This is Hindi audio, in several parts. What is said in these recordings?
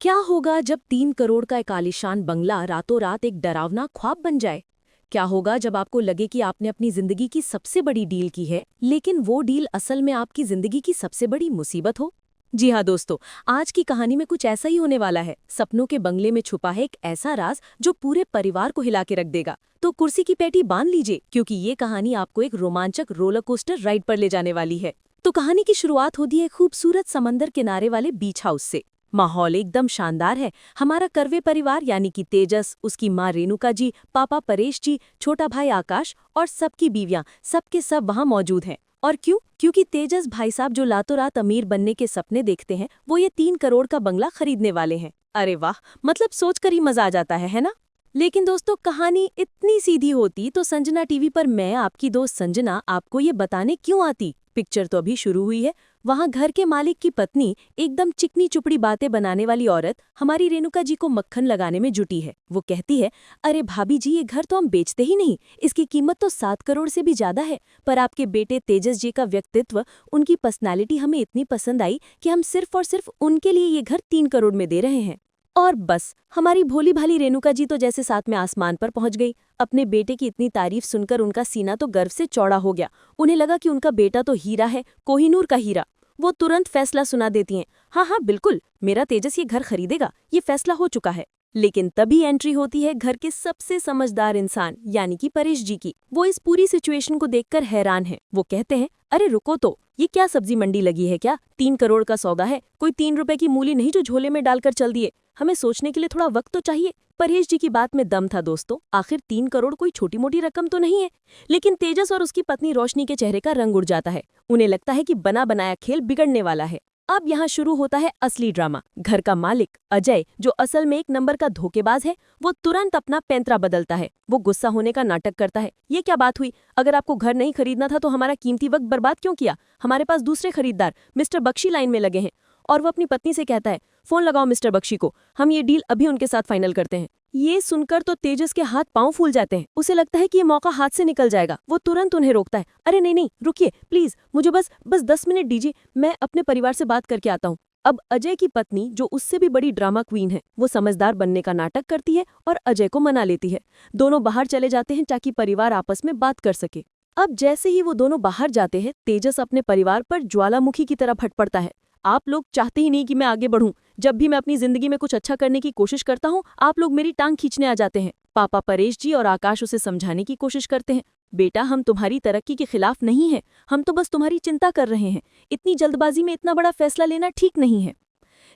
क्या होगा जब 3 करोड़ का एक आलीशान बंगला रातों रात एक डरावना ख्वाब बन जाए? क्या होगा जब आपको लगे कि आपने अपनी जिंदगी की सबसे बड़ी डील की है, लेकिन वो डील असल में आपकी जिंदगी की सबसे बड़ी मुसीबत हो? जी हाँ दोस्तों, आज की कहानी में कुछ ऐसा ही होने वाला है। सपनों के बंगले में छुपा है एक ऐसा राज जो पूरे परिवार को हिला के रख देगा। तो कुर्सी की पेटी बांध लीजिए, क्योंकि ये कहानी आपको एक रोमांचक रोलर कोस्टर राइड पर ले जाने वाली है। तो कहानी की शुरुआत होती है खूबसूरत समंदर किनारे वाले बीच हाउस से। माहौल एकदम शानदार है। हमारा कर्वे परिवार यानी कि तेजस, उसकी माँ रेणुका जी, पापा परेश जी, छोटा भाई आकाश और सबकी बीवियां, सबके सब वहाँ मौजूद हैं। और क्यों? क्योंकि तेजस भाई साहब जो रातों रात अमीर बनने के सपने देखते हैं, वो ये 3 करोड़ का बंगला खरीदने वाले हैं। अरे वाह, मतलब सोचकर ही मजा आ जाता है ना? लेकिन दोस्तों, कहानी इतनी सीधी होती तो संजना टीवी पर मैं आपकी दोस्त संजना आपको ये बताने क्यों आती। पिक्चर तो अभी शुरू हुई है। वहाँ घर के मालिक की पत्नी, एकदम चिकनी चुपड़ी बातें बनाने वाली औरत, हमारी रेणुका जी को मक्खन लगाने में जुटी है। वो कहती है, अरे भाभी जी, ये घर तो हम बेचते ही नहीं, इसकी कीमत तो 7 करोड़ से भी ज्यादा है। पर आपके बेटे तेजस जी का व्यक्तित्व, उनकी पर्सनालिटी हमें इतनी पसंद आई कि हम सिर्फ और सिर्फ उनके लिए ये घर 3 करोड़ में दे रहे हैं। और बस, हमारी भोली भाली रेणुका जी तो जैसे साथ में आसमान पर पहुंच गई। अपने बेटे की इतनी तारीफ सुनकर उनका सीना तो गर्व से चौड़ा हो गया। उन्हें लगा कि उनका बेटा तो हीरा है, कोहिनूर का हीरा। वो तुरंत फैसला सुना देती हैं, हाँ हाँ बिल्कुल, मेरा तेजस ये घर खरीदेगा, ये फैसला हो चुका है। लेकिन तभी एंट्री होती है घर के सबसे समझदार इंसान यानी कि परेश जी की। वो इस पूरी सिचुएशन को देखकर हैरान हैं। वो कहते हैं, अरे रुको तो, ये क्या सब्जी मंडी लगी है क्या? 3 करोड़ का सौदा है, कोई 3 रुपए की मूली नहीं जो झोले में डालकर चल दिए। हमें सोचने के लिए थोड़ा वक्त तो चाहिए। परेश जी की बात में दम था दोस्तों। आखिर 3 करोड़ कोई छोटी मोटी रकम तो नहीं है। लेकिन तेजस और उसकी पत्नी रोशनी के चेहरे का रंग उड़ जाता है। उन्हें लगता है कि बना बनाया खेल बिगड़ने वाला है। अब यहाँ शुरू होता है असली ड्रामा। घर का मालिक अजय, जो असल में एक नंबर का धोखेबाज है, वो तुरंत अपना पैंतरा बदलता है। वो गुस्सा होने का नाटक करता है। ये क्या बात हुई? अगर आपको घर नहीं खरीदना था तो हमारा कीमती वक्त बर्बाद क्यों किया? हमारे पास दूसरे खरीदार मिस्टर बख्शी लाइन में लगे हैं। और वो अपनी पत्नी से कहता है, फोन लगाओ मिस्टर बख्शी को, हम ये डील अभी उनके साथ फाइनल करते हैं। ये सुनकर तो तेजस के हाथ पांव फूल जाते हैं। उसे लगता है कि ये मौका हाथ से निकल जाएगा। वो तुरंत उन्हें रोकता है, अरे नहीं नहीं, रुकिए प्लीज, मुझे बस 10 मिनट दीजिए, मैं अपने परिवार से बात करके आता हूँ। अब अजय की पत्नी, जो उससे भी बड़ी ड्रामा क्वीन है, वो समझदार बनने का नाटक करती है और अजय को मना लेती है। दोनों बाहर चले जाते हैं ताकि परिवार आपस में बात कर सके। अब जैसे ही वो दोनों बाहर जाते हैं, तेजस अपने परिवार पर ज्वालामुखी की तरह फट पड़ता है। आप लोग चाहते ही नहीं कि मैं आगे बढ़ूं। जब भी मैं अपनी जिंदगी में कुछ अच्छा करने की कोशिश करता हूं, आप लोग मेरी टांग खींचने आ जाते हैं। पापा परेश जी और आकाश उसे समझाने की कोशिश करते हैं, बेटा हम तुम्हारी तरक्की के खिलाफ नहीं हैं, हम तो बस तुम्हारी चिंता कर रहे हैं। इतनी जल्दबाजी में इतना बड़ा फैसला लेना ठीक नहीं है।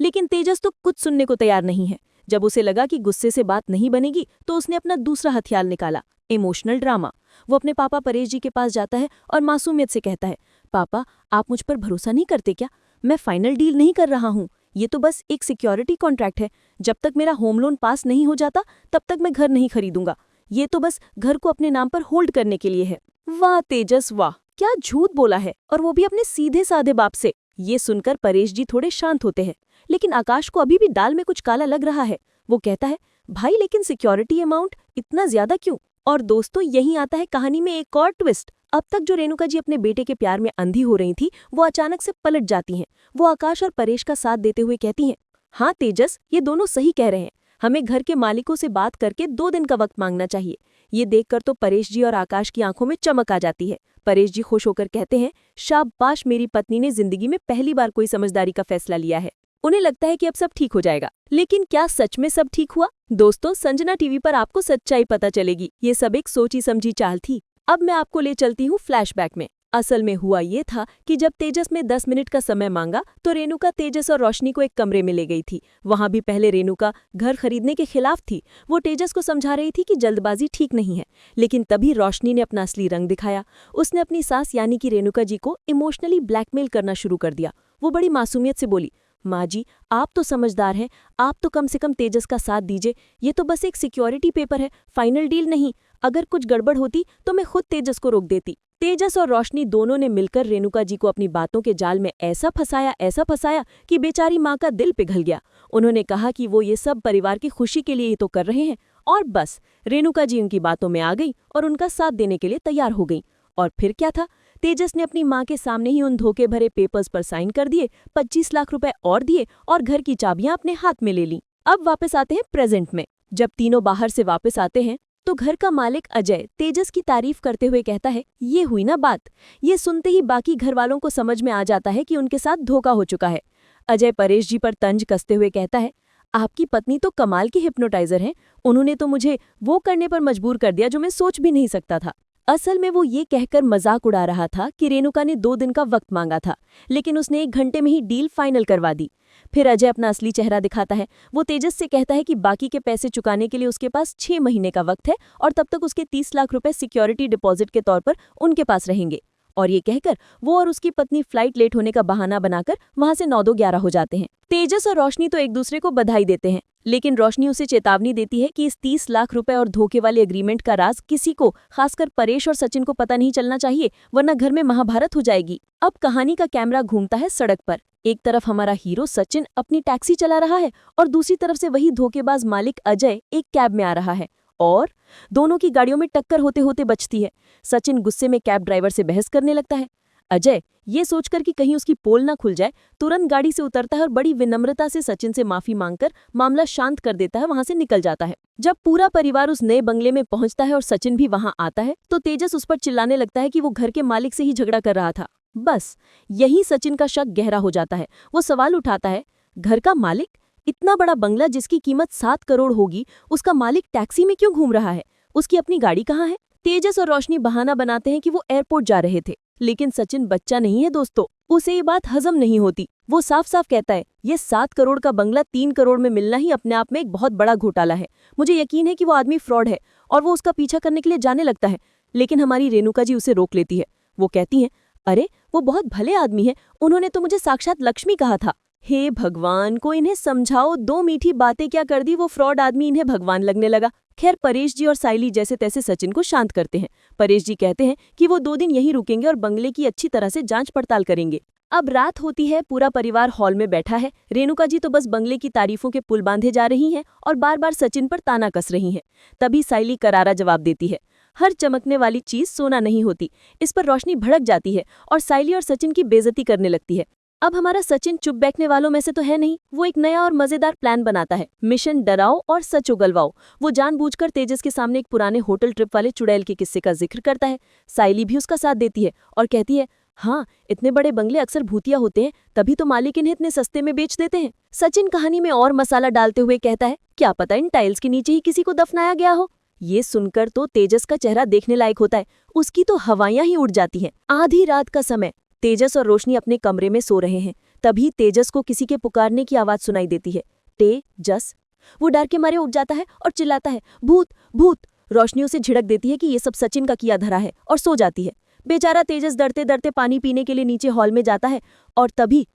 लेकिन तेजस तो कुछ सुनने को तैयार नहीं है। जब उसे लगा कि गुस्से से बात नहीं बनेगी, तो उसने अपना दूसरा हथियार निकाला, इमोशनल ड्रामा। वो अपने पापा परेश जी के पास जाता है और मासूमियत से कहता है, पापा आप मुझ पर भरोसा नहीं करते क्या? मैं फाइनल डील नहीं कर रहा हूँ, ये तो बस एक सिक्योरिटी कॉन्ट्रैक्ट है। जब तक मेरा होम लोन पास नहीं हो जाता, तब तक मैं घर नहीं खरीदूंगा। ये तो बस घर को अपने नाम पर होल्ड करने के लिए है। वाह तेजस वाह, क्या झूठ बोला है, और वो भी अपने सीधे साधे बाप से। ये सुनकर परेश जी थोड़े शांत होते हैं। लेकिन आकाश को अभी भी दाल में कुछ काला लग रहा है। वो कहता है, भाई लेकिन सिक्योरिटी अमाउंट इतना ज्यादा क्यों? और दोस्तों, यहीं आता है कहानी में एक और ट्विस्ट। अब तक जो रेणुका जी अपने बेटे के प्यार में अंधी हो रही थी, वो अचानक से पलट जाती हैं। वो आकाश और परेश का साथ देते हुए कहती हैं, हाँ तेजस, ये दोनों सही कह रहे हैं, हमें घर के मालिकों से बात करके 2 दिन का वक्त मांगना चाहिए। ये देखकर तो परेश जी और आकाश की आंखों में चमक आ जाती है। परेश जी खुश होकर कहते हैं, शाबाश, मेरी पत्नी ने जिंदगी में पहली बार कोई समझदारी का फैसला लिया है। उन्हें लगता है कि अब सब ठीक हो जाएगा। लेकिन क्या सच में सब ठीक हुआ? दोस्तों, संजना टीवी पर आपको सच्चाई पता चलेगी। ये सब एक सोची समझी चाल थी। अब मैं आपको ले चलती हूँ फ्लैशबैक में। असल में हुआ ये था कि जब तेजस ने 10 मिनट का समय मांगा, तो रेणुका तेजस और रोशनी को एक कमरे में ले गई थी। वहां भी पहले रेणुका घर खरीदने के खिलाफ थी। वो तेजस को समझा रही थी कि जल्दबाजी ठीक नहीं है। लेकिन तभी रोशनी ने अपना असली रंग दिखाया। उसने अपनी सास यानी कि रेणुका जी को इमोशनली ब्लैकमेल करना शुरू कर दिया। वो बड़ी मासूमियत से बोली, माँ जी आप तो समझदार हैं, आप तो कम से कम तेजस का साथ दीजिए। ये तो बस एक सिक्योरिटी पेपर है, फाइनल डील नहीं। अगर कुछ गड़बड़ होती तो मैं खुद तेजस को रोक देती। तेजस और रोशनी दोनों ने मिलकर रेणुका जी को अपनी बातों के जाल में ऐसा फंसाया कि बेचारी माँ का दिल पिघल गया। उन्होंने कहा कि वो ये सब परिवार की खुशी के लिए ही तो कर रहे हैं। और बस रेणुका जी उनकी बातों में आ गई और उनका साथ देने के लिए तैयार हो गई। और फिर क्या था? तेजस ने अपनी माँ के सामने ही उन धोखे भरे पेपर्स पर साइन कर दिए, 25 लाख रुपए और दिए और घर की चाबियां अपने हाथ में ले ली। अब वापस आते हैं प्रेजेंट में। जब तीनों बाहर से वापस आते हैं तो घर का मालिक अजय तेजस की तारीफ करते हुए कहता है, ये हुई ना बात। ये सुनते ही बाकी घर वालों को समझ में आ जाता है कि उनके साथ धोखा हो चुका है। अजय परेश जी पर तंज कसते हुए कहता है, आपकी पत्नी तो कमाल की हिप्नोटाइजर है, उन्होंने तो मुझे वो करने पर मजबूर कर दिया जो मैं सोच भी नहीं सकता था। असल में वो ये कहकर मजाक उड़ा रहा था कि रेणुका ने 2 दिन का वक्त मांगा था, लेकिन उसने 1 घंटे में ही डील फाइनल करवा दी। फिर अजय अपना असली चेहरा दिखाता है। वो तेजस से कहता है कि बाकी के पैसे चुकाने के लिए उसके पास 6 महीने का वक्त है और तब तक उसके 30 लाख रुपए सिक्योरिटी डिपॉजिट के तौर पर उनके पास रहेंगे। और ये कहकर वो और उसकी पत्नी फ्लाइट लेट होने का बहाना बनाकर वहां से 9-11 हो जाते हैं। तेजस और रोशनी तो एक दूसरे को बधाई देते हैं, लेकिन रोशनी उसे चेतावनी देती है कि इस 30 लाख रुपए और धोखे वाले एग्रीमेंट का राज किसी को, खासकर परेश और सचिन को पता नहीं चलना चाहिए, वरना घर में महाभारत हो जाएगी। अब कहानी का कैमरा घूमता है सड़क पर। एक तरफ हमारा हीरो सचिन अपनी टैक्सी चला रहा है और दूसरी तरफ से वही धोखेबाज मालिक अजय एक कैब में आ रहा है और दोनों की गाड़ियों में टक्कर होते होते बचती है। सचिन गुस्से में कैब ड्राइवर से बहस करने लगता है। अजय ये सोचकर कि कहीं उसकी पोल ना खुल जाए, तुरंत गाड़ी से उतरता है और बड़ी विनम्रता से सचिन से माफी मांगकर मामला शांत कर देता है, वहां से निकल जाता है। जब पूरा परिवार उस नए बंगले में पहुंचता है और सचिन भी वहां आता है तो तेजस उस पर चिल्लाने लगता है कि वो घर के मालिक से ही झगड़ा कर रहा था। बस यही सचिन का शक गहरा हो जाता है। वो सवाल उठाता है, घर का मालिक? इतना बड़ा बंगला जिसकी कीमत 7 करोड़ होगी, उसका मालिक टैक्सी में क्यों घूम रहा है? उसकी अपनी गाड़ी कहाँ है? तेजस और रोशनी बहाना बनाते हैं कि वो एयरपोर्ट जा रहे थे, लेकिन सचिन बच्चा नहीं है दोस्तों, उसे ये बात हजम नहीं होती। वो साफ साफ कहता है, ये 7 करोड़ का बंगला 3 करोड़ में मिलना ही अपने आप में एक बहुत बड़ा घोटाला है। मुझे यकीन है कि वो आदमी फ्रॉड है और वो उसका पीछा करने के लिए जाने लगता है, लेकिन हमारी रेणुका जी उसे रोक लेती है। वो कहती हैं, अरे वो बहुत भले आदमी है, उन्होंने तो मुझे साक्षात लक्ष्मी कहा था। हे भगवान, को इन्हें समझाओ, 2 मीठी बातें क्या कर दी, वो फ्रॉड आदमी इन्हें भगवान लगने लगा। खैर परेश जी और साइली जैसे तैसे सचिन को शांत करते हैं। परेश जी कहते हैं कि वो 2 दिन यहीं रुकेंगे और बंगले की अच्छी तरह से जांच पड़ताल करेंगे। अब रात होती है, पूरा परिवार हॉल में बैठा है। रेणुका जी तो बस बंगले की तारीफों के पुल बांधे जा रही हैं और बार बार सचिन पर ताना कस रही हैं। तभी साइली करारा जवाब देती है, हर चमकने वाली चीज सोना नहीं होती। इस पर रोशनी भड़क जाती है और साइली और सचिन की बेइज्जती करने लगती है। अब हमारा सचिन चुप बैठने वालों में से तो है नहीं, वो एक नया और मजेदार प्लान बनाता है। मिशन डराओ और सच उगलवाओ। वो जानबूझकर तेजस के सामने एक पुराने होटल ट्रिप वाले चुड़ैल के किस्से का जिक्र करता है। साइली भी उसका साथ देती है और कहती है, हाँ इतने बड़े बंगले अक्सर भूतिया होते हैं, तभी तो मालिक इन्हें इतने सस्ते में बेच देते हैं। सचिन कहानी में और मसाला डालते हुए कहता है, क्या पता इन टाइल्स के नीचे ही किसी को दफनाया गया हो। ये सुनकर तो तेजस का चेहरा देखने लायक होता है, उसकी तो हवाइयां ही उड़ जाती हैं। आधी रात का समय, तेजस और रोशनी अपने कमरे में सो रहे हैं। तभी तेजस को किसी के पुकारने की आवाज सुनाई देती है, तेजस। वो डर के मारे उठ जाता है और चिल्लाता है, भूत भूत। रोशनी उसे झिड़क देती है कि ये सब सचिन का किया धरा है और सो जाती है। बेचारा तेजस डरते डरते पानी पीने के लिए नीचे हॉल में जाता है और तभी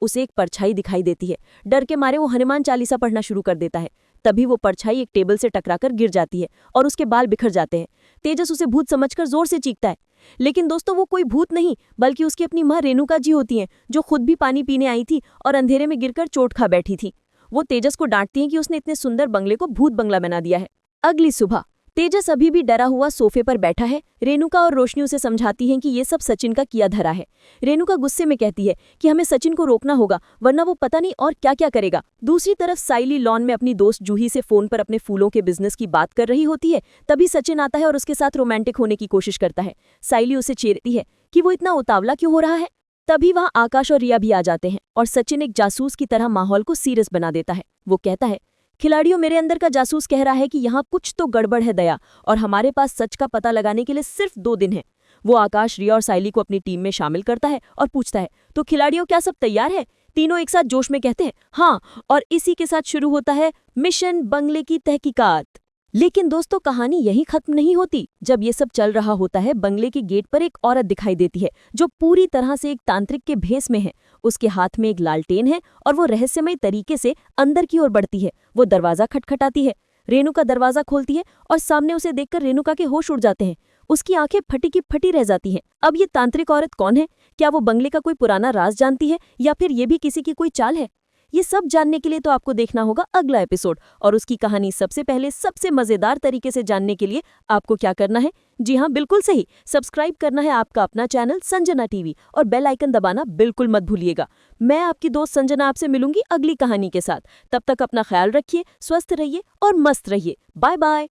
उसे एक परछाई दिखाई देती है। डर के मारे वो हनुमान चालीसा पढ़ना शुरू कर देता है। तभी वो परछाई एक टेबल से टकराकर गिर जाती है और उसके बाल बिखर जाते हैं। तेजस उसे भूत समझकर जोर से चीखता है, लेकिन दोस्तों वो कोई भूत नहीं बल्कि उसकी अपनी माँ रेणुका जी होती हैं, जो खुद भी पानी पीने आई थी और अंधेरे में गिरकर चोट खा बैठी थी। वो तेजस को डांटती हैं कि उसने इतने सुंदर बंगले को भूत बंगला बना दिया है। अगली सुबह तेजस अभी भी डरा हुआ सोफे पर बैठा है। रेणुका और रोशनी उसे समझाती हैं कि ये सब सचिन का किया धरा है। रेणुका गुस्से में कहती है कि हमें सचिन को रोकना होगा, वरना वो पता नहीं और क्या क्या करेगा। दूसरी तरफ साइली लॉन में अपनी दोस्त जूही से फोन पर अपने फूलों के बिजनेस की बात कर रही होती है। तभी सचिन आता है और उसके साथ रोमांटिक होने की कोशिश करता है। साइली उसे चीरती है कि वो इतना उतावला क्यों हो रहा है। तभी वहां आकाश और रिया भी आ जाते हैं और सचिन एक जासूस की तरह माहौल को सीरियस बना देता है। वो कहता है, खिलाड़ियों, मेरे अंदर का जासूस कह रहा है कि यहाँ कुछ तो गड़बड़ है दया, और हमारे पास सच का पता लगाने के लिए सिर्फ 2 दिन है। वो आकाश, रिया और साइली को अपनी टीम में शामिल करता है और पूछता है, तो खिलाड़ियों क्या सब तैयार है? तीनों एक साथ जोश में कहते हैं हाँ, और इसी के साथ शुरू होता है मिशन बंगले की तहकीकात। लेकिन दोस्तों कहानी यहीं खत्म नहीं होती। जब ये सब चल रहा होता है, बंगले के गेट पर एक औरत दिखाई देती है जो पूरी तरह से एक तांत्रिक के भेस में है। उसके हाथ में एक लालटेन है और वो रहस्यमय तरीके से अंदर की ओर बढ़ती है। वो दरवाजा खटखटाती है। रेणुका दरवाजा खोलती है और सामने उसे देखकर रेणुका के होश उड़ जाते हैं। उसकी आंखें फटी की फटी रह जाती हैं। अब ये तांत्रिक औरत कौन है? क्या वो बंगले का कोई पुराना राज जानती है या फिर ये भी किसी की कोई चाल है? ये सब जानने के लिए तो आपको देखना होगा अगला एपिसोड, और उसकी कहानी सबसे पहले सबसे मजेदार तरीके से जानने के लिए आपको क्या करना है? जी हाँ, बिल्कुल सही, सब्सक्राइब करना है आपका अपना चैनल संजना टीवी और बेल आइकन दबाना बिल्कुल मत भूलिएगा। मैं आपकी दोस्त संजना आपसे मिलूंगी अगली कहानी के साथ। तब तक अपना ख्याल रखिए, स्वस्थ रहिए और मस्त रहिए। Bye bye.